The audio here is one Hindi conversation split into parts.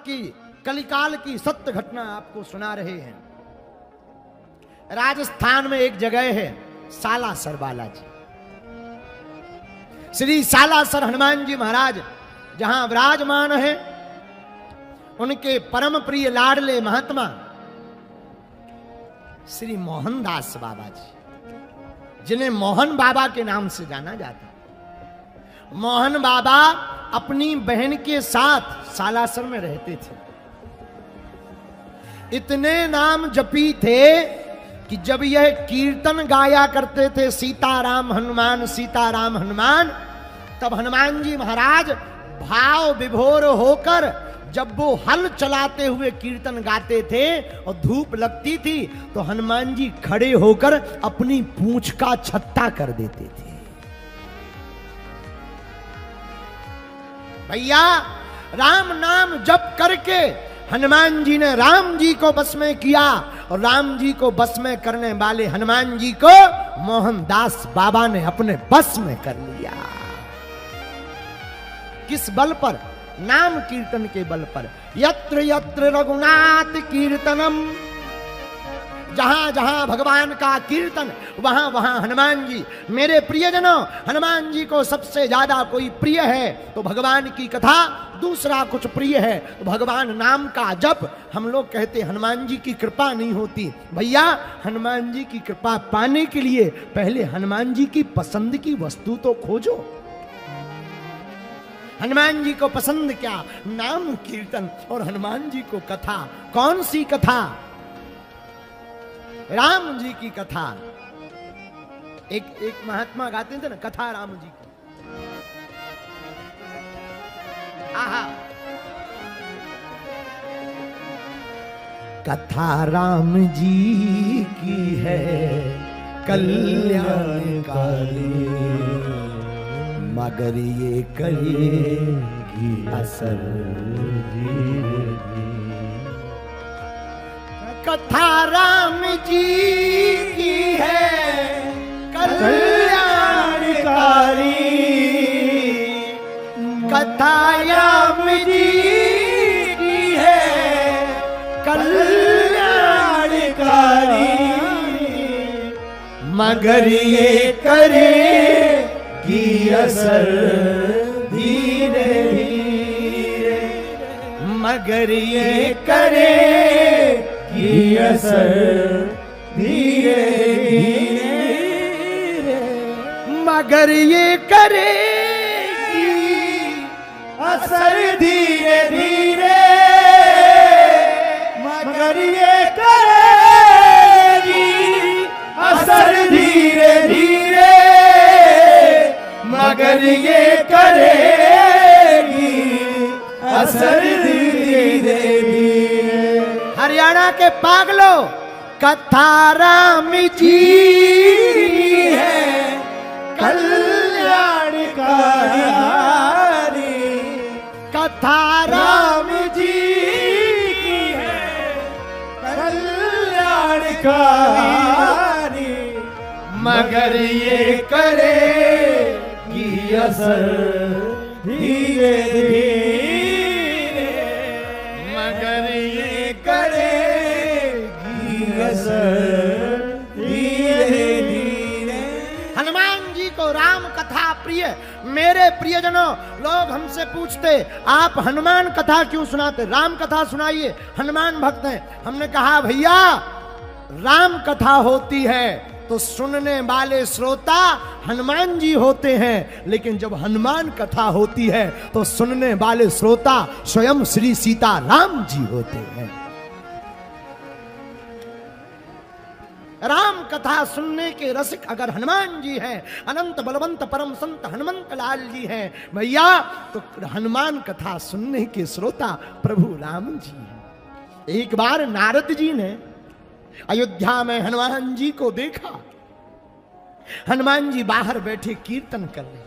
की कलिकाल की सत्य घटना आपको सुना रहे हैं। राजस्थान में एक जगह है सालासर बालाजी। श्री सालासर हनुमान जी महाराज जहां विराजमान है, उनके परम प्रिय लाडले महात्मा श्री मोहनदास बाबा जी, जिन्हें मोहन बाबा के नाम से जाना जाता है। मोहन बाबा अपनी बहन के साथ सालासर में रहते थे। इतने नाम जपी थे कि जब यह कीर्तन गाया करते थे सीताराम हनुमान, तब हनुमान जी महाराज भाव विभोर होकर जब वो हल चलाते हुए कीर्तन गाते थे और धूप लगती थी तो हनुमान जी खड़े होकर अपनी पूंछ का छत्ता कर देते थे। भैया, राम नाम जप करके हनुमान जी ने राम जी को बस में किया और राम जी को बस में करने वाले हनुमान जी को मोहनदास बाबा ने अपने बस में कर लिया। किस बल पर? नाम कीर्तन के बल पर। यत्र यत्र रघुनाथ कीर्तनम, जहां जहां भगवान का कीर्तन वहां वहां हनुमान जी। मेरे प्रियजनों, हनुमान जी को सबसे ज्यादा कोई प्रिय है तो भगवान की कथा, दूसरा कुछ प्रिय है तो भगवान नाम का जप। हम लोग कहते हनुमान जी की कृपा नहीं होती। भैया, हनुमान जी की कृपा पाने के लिए पहले हनुमान जी की पसंद की वस्तु तो खोजो। हनुमान जी को पसंद क्या? नाम कीर्तन और हनुमान जी को कथा। कौन सी कथा? राम जी की कथा। एक महात्मा गाते थे ना, कथा राम जी की। आहा, कथा राम जी की है कल्याणकारी, मगर ये करेगी असर धीरे। कथा राम जी की है कल्याणकारी, कथा राम जी की है कल्याणकारी, मगर ये करेगी असर धीरे धीरे, मगर ये करेगी असर धीरे धीरे, मगर ये करेगी असर धीरे धीरे, मगर ये करेगी असर धीरे धीरे, मगर ये करेगी असर धीरे धीरे। हरियाणा के पागलों, कथा राम जी है कल्याणकारी, कथा राम जी की है कल्याणकारी, मगर ये करेगी असर धीरे धीरे, मगर ये करेगी असर धीरे धीरे। हनुमान जी को राम कथा प्रिय। मेरे प्रियजनों, लोग हमसे पूछते आप हनुमान कथा क्यों सुनाते? राम कथा सुनाइए, हनुमान भक्त हैं। हमने कहा भैया, राम कथा होती है तो सुनने वाले श्रोता हनुमान जी होते हैं, लेकिन जब हनुमान कथा होती है तो सुनने वाले श्रोता स्वयं श्री सीता राम जी होते हैं। राम कथा सुनने के रसिक अगर हनुमान जी हैं, अनंत बलवंत परम संत हनुमंत लाल जी हैं भैया, तो हनुमान कथा सुनने के श्रोता प्रभु राम जी हैं। एक बार नारद जी ने अयोध्या में हनुमान जी को देखा। हनुमान जी बाहर बैठे कीर्तन कर रहे।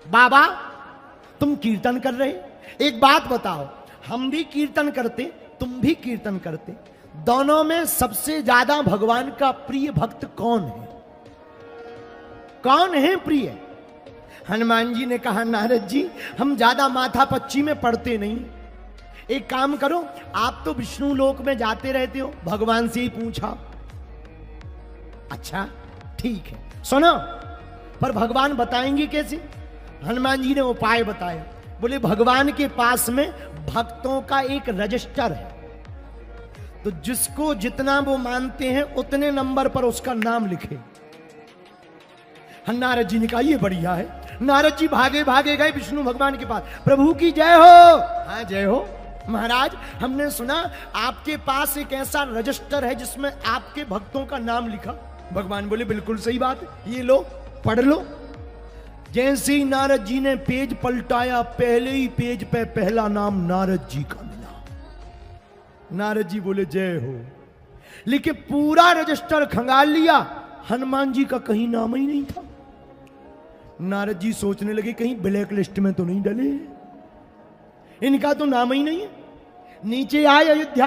बाबा, तुम कीर्तन कर रहे, एक बात बताओ, हम भी कीर्तन करते, तुम भी कीर्तन करते, दोनों में सबसे ज्यादा भगवान का प्रिय भक्त कौन है? कौन है प्रिय? हनुमान जी ने कहा, नारद जी, हम ज्यादा माथा पच्ची में पढ़ते नहीं, एक काम करो, आप तो विष्णु लोक में जाते रहते हो, भगवान से ही पूछा। अच्छा ठीक है, सुनो, पर भगवान बताएंगे कैसे? हनुमान जी ने उपाय बताया। बोले भगवान के पास में भक्तों का एक रजिस्टर है, तो जिसको जितना वो मानते हैं उतने नंबर पर उसका नाम लिखे। नारद जी ने कहा ये बढ़िया है। नारद जी भागे भागे गए विष्णु भगवान के पास। प्रभु की जय हो। हाँ जय हो महाराज, हमने सुना आपके पास एक ऐसा रजिस्टर है जिसमें आपके भक्तों का नाम लिखा। भगवान बोले बिल्कुल सही बात है, ये लो पढ़ लो। जैसे ही नारद जी ने पेज पलटाया, पहले ही पेज पे पहला नाम नारद जी का मिला। नारद जी बोले जय हो। लेकिन पूरा रजिस्टर खंगाल लिया, हनुमान जी का कहीं नाम ही नहीं था। नारद जी सोचने लगे कहीं ब्लैक लिस्ट में तो नहीं डले, इनका तो नाम ही नहीं है। नीचे आए अयोध्या,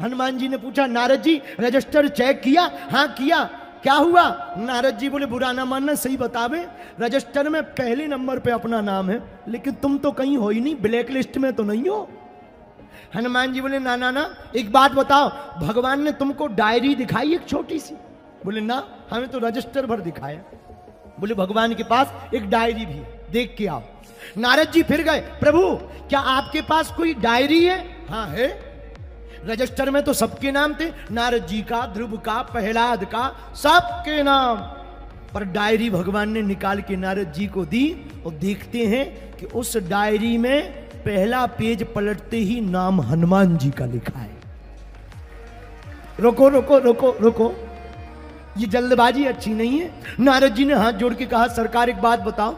हनुमान जी ने पूछा नारद जी रजिस्टर चेक किया? हाँ किया। क्या हुआ? नारद जी बोले बुरा ना मानना, सही बतावे, रजिस्टर में पहले नंबर पे अपना नाम है, लेकिन तुम तो कहीं हो ही नहीं, ब्लैक लिस्ट में तो नहीं हो। हनुमान जी बोले ना ना ना, एक बात बताओ, भगवान ने तुमको डायरी दिखाई एक छोटी सी? बोले ना, हमें तो रजिस्टर भर दिखाया। बोले भगवान के पास एक डायरी भी, देख के आओ। नारद जी फिर गए, प्रभु क्या आपके पास कोई डायरी है? हाँ है। रजिस्टर में तो सबके नाम थे, नारद जी का, ध्रुव का, प्रहलाद का, सबके नाम। पर डायरी भगवान ने निकाल के नारद जी को दी, और देखते हैं कि उस डायरी में पहला पेज पलटते ही नाम हनुमान जी का लिखा है। रुको रुको रुको रुको, ये जल्दबाजी अच्छी नहीं है। नारद जी ने हाथ जोड़ के कहा सरकार एक बात बताओ,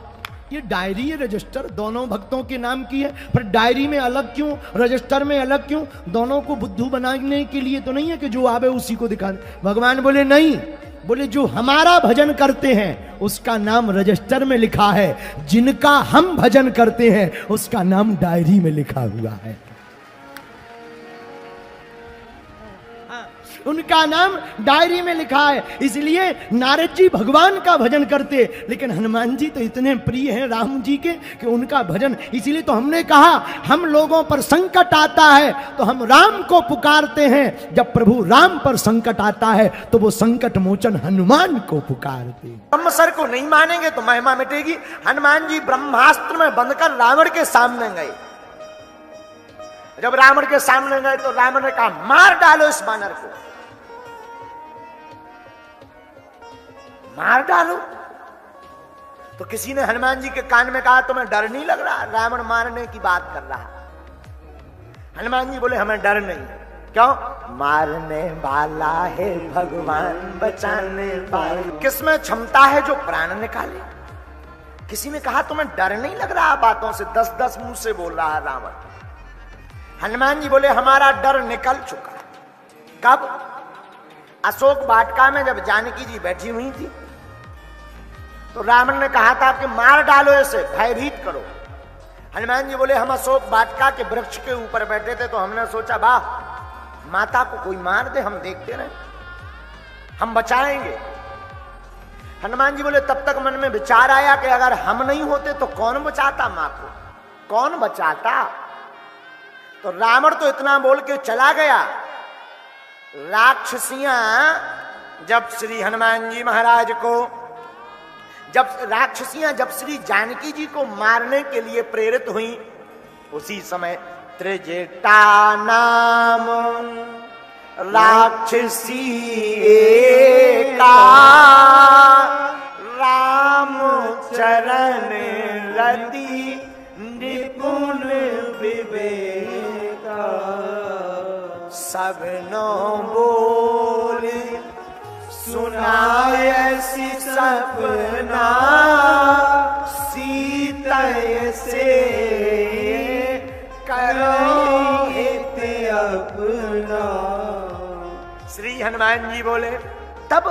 ये डायरी ये रजिस्टर दोनों भक्तों के नाम की है, पर डायरी में अलग क्यों, रजिस्टर में अलग क्यों? दोनों को बुद्धू बनाने के लिए तो नहीं है कि जो आवे उसी को दिखा दे? भगवान बोले नहीं, बोले जो हमारा भजन करते हैं उसका नाम रजिस्टर में लिखा है, जिनका हम भजन करते हैं उसका नाम डायरी में लिखा हुआ है। उनका नाम डायरी में लिखा है। इसलिए नारद जी भगवान का भजन करते, लेकिन हनुमान जी तो इतने प्रिय हैं राम जी के कि उनका भजन, इसीलिए तो हमने कहा हम लोगों पर संकट आता है तो हम राम को पुकारते हैं, जब प्रभु राम पर संकट आता है तो वो संकट मोचन हनुमान को पुकारते। ब्रह्मसर को नहीं मानेंगे तो महिमा मिटेगी। हनुमान जी ब्रह्मास्त्र में बंधकर रावण के सामने गए। जब रावण के सामने गए तो रावण ने कहा मार डालो इस बानर को, मार डालो। तो किसी ने हनुमान जी के कान में कहा तुम्हें डर नहीं लग रहा? रावण मारने की बात कर रहा। हनुमान जी बोले हमें डर नहीं। क्यों? मारने वाला है भगवान, बचाने वाला। किसमें क्षमता है जो प्राण निकाले? किसी ने कहा तुम्हें डर नहीं लग रहा बातों से? 10-10 मुंह से बोल रहा है रावण। हनुमान जी बोले हमारा डर निकल चुका। कब? अशोक वाटिका में जब जानकी जी बैठी हुई थी तो रावण ने कहा था कि मार डालो इसे, भयभीत करो। हनुमान जी बोले हम अशोक वाटिका के वृक्ष के ऊपर बैठे थे तो हमने सोचा वाह माता को कोई मार दे, हम देखते रहे, हम बचाएंगे। हनुमान जी बोले तब तक मन में विचार आया कि अगर हम नहीं होते तो कौन बचाता मां को, कौन बचाता? तो रावण तो इतना बोल के चला गया। राक्षसियां जब श्री हनुमान जी महाराज को, जब श्री जानकी जी को मारने के लिए प्रेरित हुई, उसी समय त्रिजटा नाम राक्षसी एका राम चरण रति निपुण विवेका सबनो बोल सुनायसी सपना सीता से करो हित अपना। श्री हनुमान जी बोले तब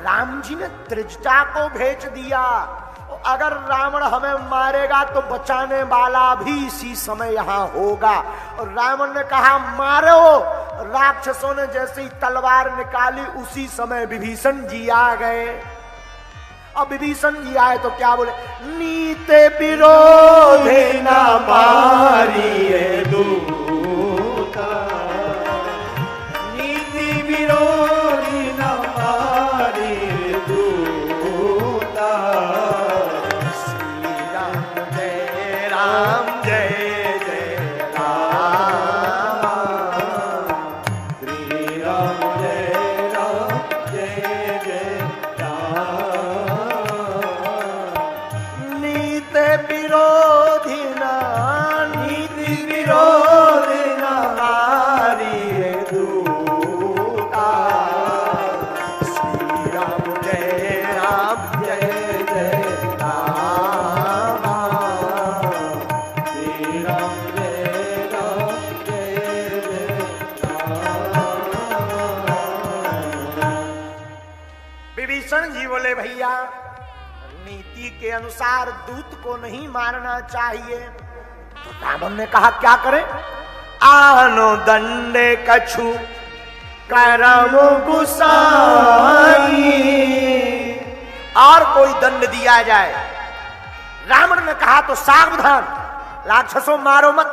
राम जी ने त्रिजटा को भेज दिया। अगर रावण हमें मारेगा तो बचाने वाला भी इसी समय यहां होगा। और रावण ने कहा मारो। राक्षसों ने जैसे ही तलवार निकाली उसी समय विभीषण जी आ गए। अब विभीषण जी आए तो क्या बोले? नीते विरोधे न मारिए दूर बोले भैया नीति के अनुसार दूत को नहीं मारना चाहिए। तो रावण ने कहा क्या करें? आनो दंडे कछु करम गुसाई, और कोई दंड दिया जाए। रावण ने कहा तो सावधान, राक्षसों मारो मत,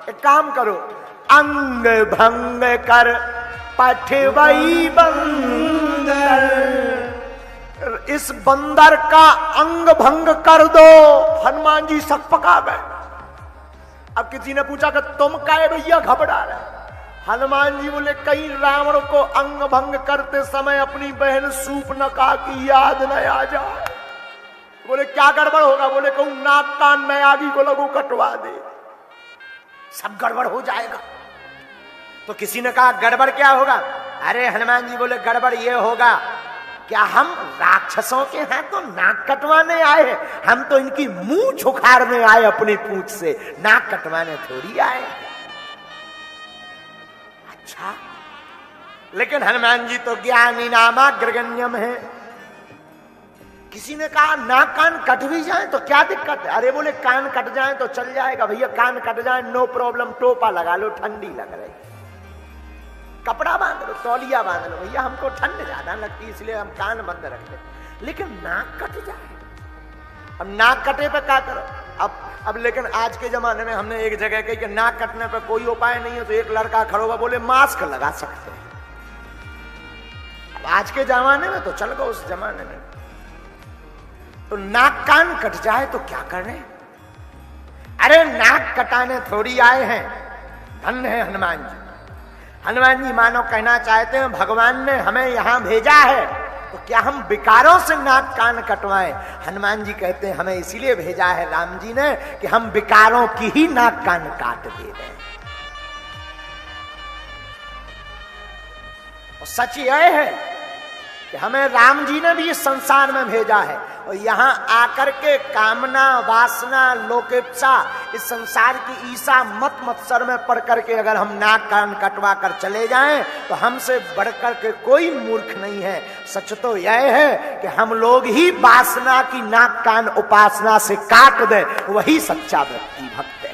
एक काम करो, अंग भंग कर पठवई बंदर, इस बंदर का अंग भंग कर दो। हनुमान जी सक पका गए। अब किसी ने पूछा कि तुम काहे भैया घबरा रहे? हनुमान जी बोले कहीं रावण को अंग भंग करते समय अपनी बहन सूर्पनखा की याद न आ जाए। बोले क्या गड़बड़ होगा? बोले कहूं नाक कान में आगी को लगू कटवा दे, सब गड़बड़ हो जाएगा। तो किसी ने कहा गड़बड़ क्या होगा? अरे हनुमान जी बोले गड़बड़ ये होगा, क्या हम राक्षसों के हैं तो नाक कटवाने आए हैं? हम तो इनकी मुंह उखाड़ने आए अपनी पूंछ से, नाक कटवाने थोड़ी आए। अच्छा, लेकिन हनुमान जी तो ज्ञानी नामाग्रगण्यम है। किसी ने कहा नाक कान कट भी जाए तो क्या दिक्कत है? अरे बोले कान कट जाए तो चल जाएगा भैया, कान कट जाए नो प्रॉब्लम, टोपा लगा लो, ठंडी लग रही, कपड़ा बांध लो, तौलिया बांध लो भैया, हमको ठंड ज्यादा लगती है इसलिए हम कान बंद रखते। लेकिन नाक कट जाए, अब नाक कटे पे क्या करो? अब लेकिन आज के जमाने में हमने एक जगह कही कि नाक कटने पे कोई उपाय नहीं है, तो एक लड़का खड़ा हुआ बोले मास्क लगा सकते हैं। अब आज के जमाने में तो चल गो, उस जमाने में तो नाक कान कट जाए तो क्या करें? अरे नाक कटाने थोड़ी आए हैं, धन्य है हनुमान जी। हनुमान जी मानो कहना चाहते हैं भगवान ने हमें यहां भेजा है तो क्या हम विकारों से नाक कान कटवाएं? हनुमान जी कहते हैं हमें इसीलिए भेजा है राम जी ने कि हम विकारों की ही नाक कान काट दे रहे हैं। और सच यह है कि हमें राम जी ने भी इस संसार में भेजा है, और यहां आकर के कामना वासना लोकेप्सा इस संसार की ईसा मत मत्सर में पड़ करके अगर हम नाक कान कटवा कर चले जाएं तो हमसे बढ़कर के कोई मूर्ख नहीं है। सच तो यह है कि हम लोग ही वासना की नाक कान उपासना से काट दें, वही सच्चा व्यक्ति भक्त है।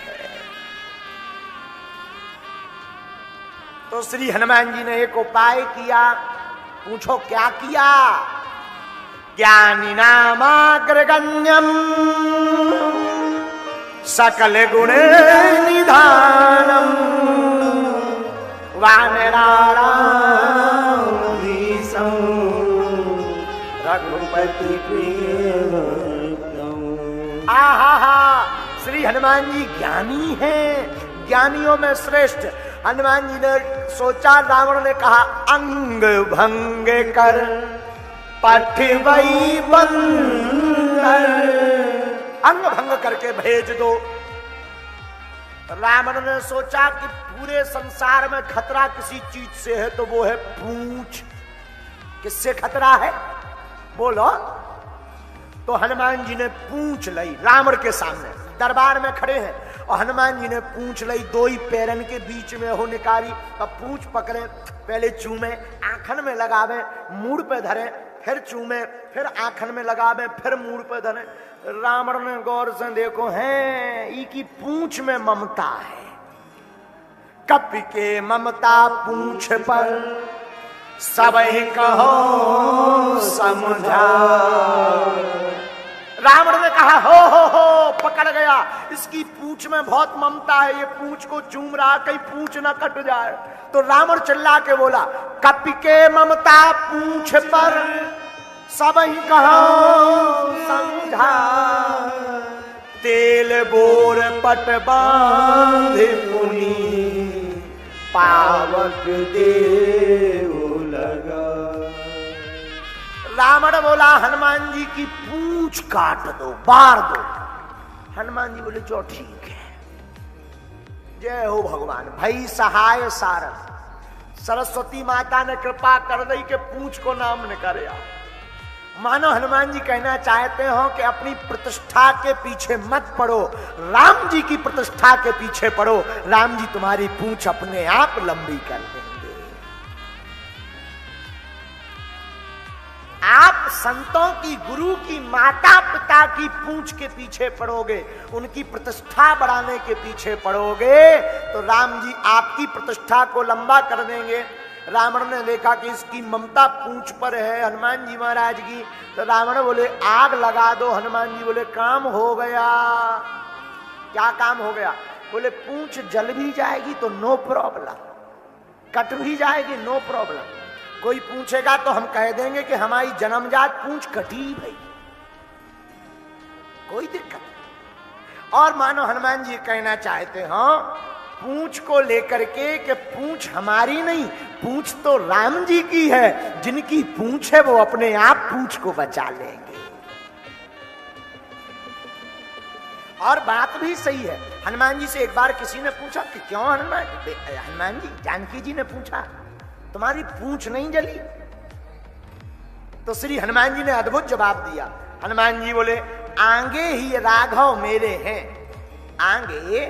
तो श्री हनुमान जी ने एक उपाय किया। पूछो क्या किया? ज्ञानी नामाग्रगण्यम सकल गुण निधानम वानराणाम रघुपति प्रियम। आहा, श्री हनुमान जी ज्ञानी हैं, ज्ञानियों में श्रेष्ठ। हनुमान जी ने सोचा, रावण ने कहा अंग भंग कर पठवई बंदर, अंग भंग करके भेज दो। रावण ने सोचा कि पूरे संसार में खतरा किसी चीज से है तो वो है पूंछ। किससे खतरा है बोलो? तो हनुमान जी ने पूंछ लाई रावण के सामने, दरबार में खड़े हैं और हनुमान जी ने पूंछ लाई, दो ही पैरन के बीच में हो निकाली। अब पूंछ पकड़े, पहले चूमे, आंखन में लगावे, मूड़ पे धरे, फिर चूमे, फिर आंखन में लगावे, फिर मूड़ पे धरे। रावण ने गौर से देखो है ई की पूंछ में ममता है, कपि के ममता पूंछ पर सबहि कहो समझा। रावण ने कहा हो पकड़ गया, इसकी पूंछ में बहुत ममता है, ये पूंछ को चूम रहा, कहीं पूंछ ना कट जाए। तो रावण चिल्ला के बोला कपि के ममता पूंछ पर सबहि कहो समझा, तेल बोर पट बांध पुनी पावक देव लगा। रावण बोला हनुमान जी की पूंछ काट दो, बार दो। हनुमान जी बोले जो ठीक है, जय हो भगवान, भई सहाय सारथ। सरस्वती माता ने कृपा कर दी कि पूंछ को नाम न करे। मानो हनुमान जी कहना चाहते हो कि अपनी प्रतिष्ठा के पीछे मत पड़ो, राम जी की प्रतिष्ठा के पीछे पड़ो, राम जी तुम्हारी पूंछ अपने आप लंबी कर देंगे। आप संतों की, गुरु की, माता पिता की पूंछ के पीछे पड़ोगे, उनकी प्रतिष्ठा बढ़ाने के पीछे पड़ोगे, तो राम जी आपकी प्रतिष्ठा को लंबा कर देंगे। रावण ने देखा कि इसकी ममता पूंछ पर है हनुमान जी महाराज की, तो रावण बोले आग लगा दो। हनुमान जी बोले काम हो गया। क्या काम हो गया? बोले पूंछ जल भी जाएगी तो नो प्रॉब्लम, कट भी जाएगी नो प्रॉब्लम। कोई पूछेगा तो हम कह देंगे कि हमारी जन्मजात पूंछ कटी भाई, कोई दिक्कत नहीं। और मानो हनुमान जी कहना चाहते हो पूंछ को लेकर के कि पूंछ हमारी नहीं, पूंछ तो राम जी की है, जिनकी पूंछ है वो अपने आप पूंछ को बचा लेंगे। और बात भी सही है। हनुमान जी से एक बार किसी ने पूछा कि क्यों हनुमान जी, जानकी जी ने पूछा तुम्हारी पूंछ नहीं जली? तो श्री हनुमान जी ने अद्भुत जवाब दिया। हनुमान जी बोले आगे ही राघव मेरे हैं, आगे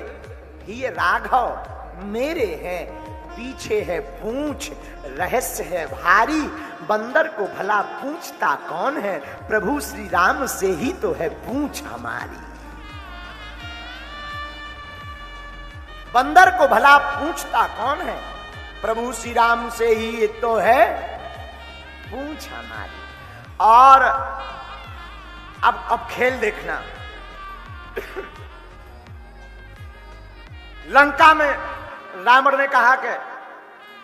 ही राघव मेरे हैं, पीछे है पूंछ, रहस्य है भारी, बंदर को भला पूछता कौन है, प्रभु श्री राम से ही तो है पूंछ हमारी। बंदर को भला पूछता कौन है, प्रभु श्री राम से ही तो है पूंछ हमारी। और अब खेल देखना। लंका में रावण ने कहा कि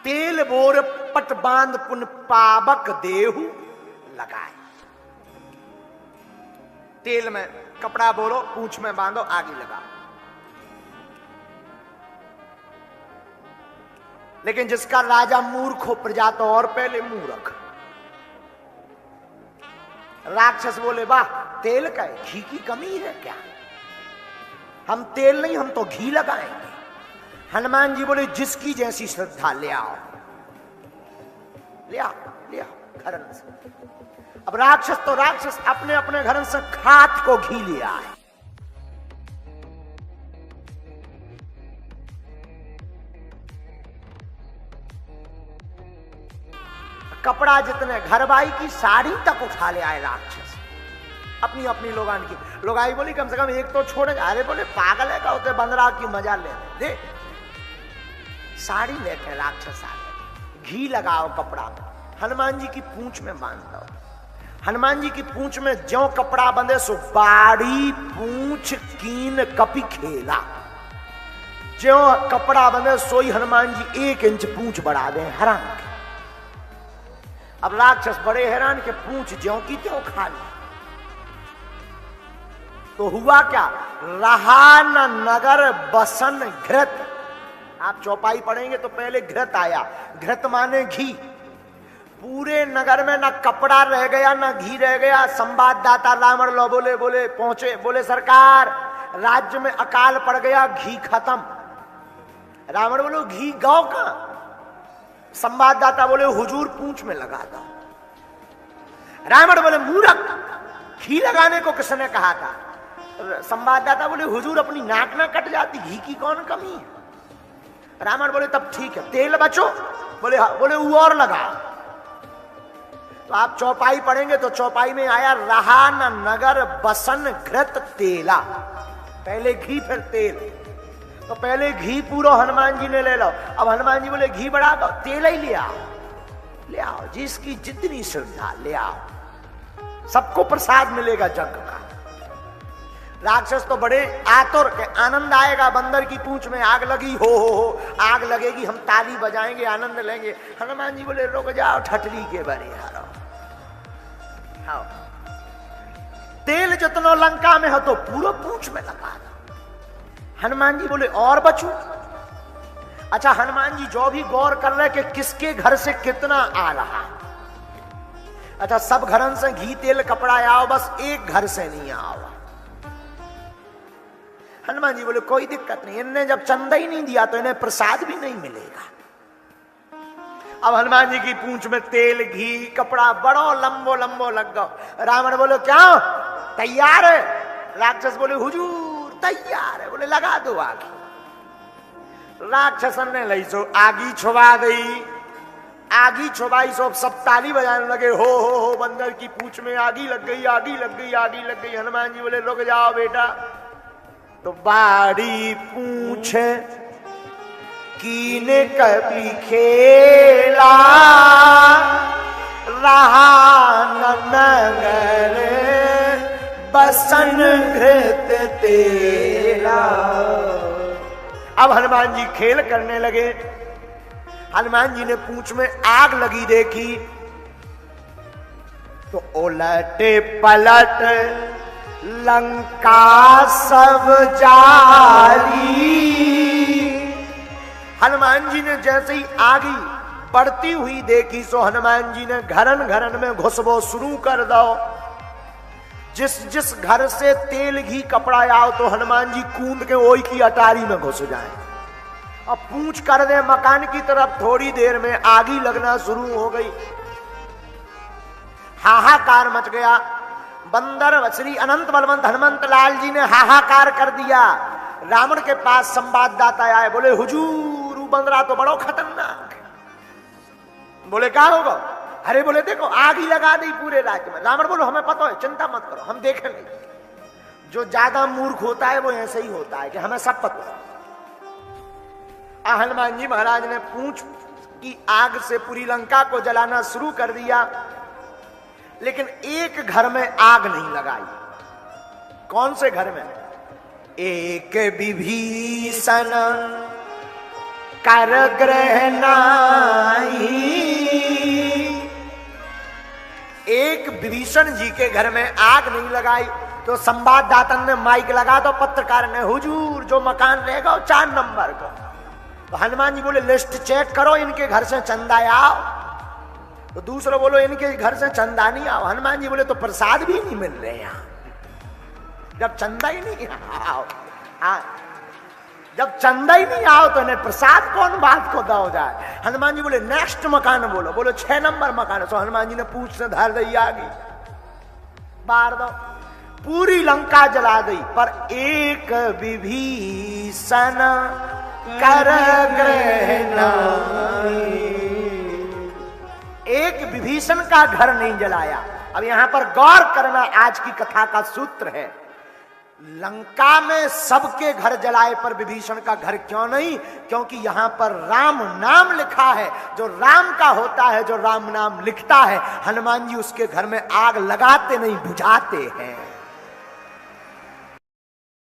तेल बोर पट बांध पुन पावक देहु लगाए। तेल में कपड़ा बोरो, पूंछ में बांधो, आगे लगाओ। लेकिन जिसका राजा मूर्ख हो प्रजा तो और पहले मूर्ख। राक्षस बोले वाह तेल का है, घी की कमी है क्या? हम तेल नहीं, हम तो घी लगाएंगे। हनुमान जी बोले जिसकी जैसी श्रद्धा ले आओ, ले आओ, ले आओ घर से। अब राक्षस तो राक्षस अपने अपने घर से खाट को घी ले आए। कपड़ा जितने, घरवाई की साड़ी तक उठा ले आए राक्षस, अपनी अपनी लोगान की। लोगाई बोली कम से कम एक तो छोड़े। अरे बोले पागल है का होते बंदरा की मजा ले दे। साड़ी लेके राक्षस आ गए। घी लगाओ कपड़ा में, हनुमान जी की पूंछ में बांध दो। हनुमान जी की पूंछ में ज्यों कपड़ा बंधे सो बाड़ी पूंछ कीन कपि खेला। ज्यों कपड़ा बंधे सोई हनुमान जी 1 इंच पूंछ बढ़ा दे, हैरान। अब राक्षस बड़े हैरान के पूंछ ज्यों की त्यों खा ली। तो हुआ क्या? रहा न नगर बसन घृत। आप चौपाई पढ़ेंगे तो पहले घृत आया। घृत माने घी। पूरे नगर में ना कपड़ा रह गया ना घी रह गया। संवाददाता रावण लो बोले पहुंचे, बोले सरकार राज्य में अकाल पड़ गया, घी खत्म। रावण बोलो घी गौ का? संवाददाता बोले हुजूर पूंछ में लगा दो। रावण बोले मूर्ख, घी लगाने को किसने कहा था? संवाददाता बोले हुजूर अपनी नाक ना कट जाती, घी की कौन कमी है? रावण बोले तब ठीक है, तेल बचो? बोले वो और लगा। तो आप चौपाई पढ़ेंगे तो चौपाई में आया रहा न नगर बसन घृत तेला। पहले घी फिर तेल। तो पहले घी पूरा हनुमान जी ने ले लो। अब हनुमान जी बोले घी बढ़ा दो, तेल ही ले आओ, ले आओ, जिसकी जितनी श्रद्धा ले आओ, सबको प्रसाद मिलेगा जग का। राक्षस तो बड़े आतुर के, आनंद आएगा, बंदर की पूंछ में आग लगी, हो आग लगेगी, हम ताली बजाएंगे, आनंद लेंगे। हनुमान जी बोले रुक जाओ, ठटरी के बरे हारो। हाँ। तेल जितनो लंका में हो तो पूरा पूंछ में लगा दो। हनुमान जी बोले और बचू? अच्छा हनुमान जी जो भी गौर कर रहे कि किसके घर से कितना आ रहा। अच्छा सब घरन से घी तेल कपड़ा आओ, बस एक घर से नहीं आओ। हनुमान जी बोले कोई दिक्कत नहीं, इन्हें जब चंदा ही नहीं दिया तो इन्हें प्रसाद भी नहीं मिलेगा। अब हनुमान जी की पूंछ में तेल घी कपड़ा बड़ो लंबो लंबो लग गो। रावण बोले क्या तैयार है? राक्षस बोले हुजूर तैयार है। बोले लगा दो आगी। राक्षसन ने लई सो आगी छुवा दी। आगी छुपाई, सब ताली बजाने लगे, हो बंदर की पूंछ में आगी लग गई, आगी लग गई, आगी लग गई। हनुमान जी बोले रुक जाओ बेटा। तो बाड़ी पूछ कीने कभी खेला, रहा नगर बसन घृत तेरा। अब हनुमान जी खेल करने लगे। हनुमान जी ने पूंछ में आग लगी देखी तो उलटे पलट लंका सब जारी। हनुमान जी ने जैसे ही आगी बढ़ती हुई देखी सो हनुमान जी ने घरन घरन में घुसबो शुरू कर दो। जिस जिस घर से तेल घी कपड़ा आओ तो हनुमान जी कूद के ओई की अटारी में घुस जाए। अब पूंछ कर दे मकान की तरफ, थोड़ी देर में आगी लगना शुरू हो गई। हाहाकार मच गया। बंदर श्री अनंत बलवंत हनुमंत लाल जी ने हाहाकार कर दिया। रावण के पास संवाददाता आए, बोले हुजूर वो बंदरा तो बड़ो खतरनाक है। बोले क्या होगा? अरे बोले देखो आग ही लगा दी पूरे राज्य में। रावण बोलो हमें पता है, चिंता मत करो, हम देखेंगे। जो ज्यादा मूर्ख होता है वो ऐसे ही होता है कि हमें सब पता है। हनुमान जी महाराज ने पूंछ की आग से पूरी लंका को जलाना शुरू कर दिया, लेकिन एक घर में आग नहीं लगाई। कौन से घर में? एक विभीषण कर ग्रह नाई। एक विभीषण जी के घर में आग नहीं लगाई तो संवाददाता ने माइक लगा दो, पत्रकार ने, हुजूर जो मकान रहेगा 4 नंबर को। तो हनुमान जी बोले लिस्ट चेक करो, इनके घर से चंदा आओ। तो दूसरा बोलो इनके घर से चंदा नहीं आओ। हनुमान जी बोले तो प्रसाद भी नहीं मिल रहे यहाँ, जब चंदा ही नहीं आओ। जब चंदा ही नहीं आओ तो इन्हें प्रसाद कौन बात को दो जाए। हनुमान जी बोले नेक्स्ट मकान बोलो। बोलो 6 नंबर मकान। तो हनुमान जी ने पूछ से धर दी आगी, बार दो, पूरी लंका जला दी। पर एक विभीषण कर ग्रह नाई, एक विभीषण का घर नहीं जलाया। अब यहां पर गौर करना, आज की कथा का सूत्र है, लंका में सबके घर जलाए पर विभीषण का घर क्यों नहीं? क्योंकि यहां पर राम नाम लिखा है। जो राम का होता है, जो राम नाम लिखता है, हनुमान जी उसके घर में आग लगाते नहीं, बुझाते हैं।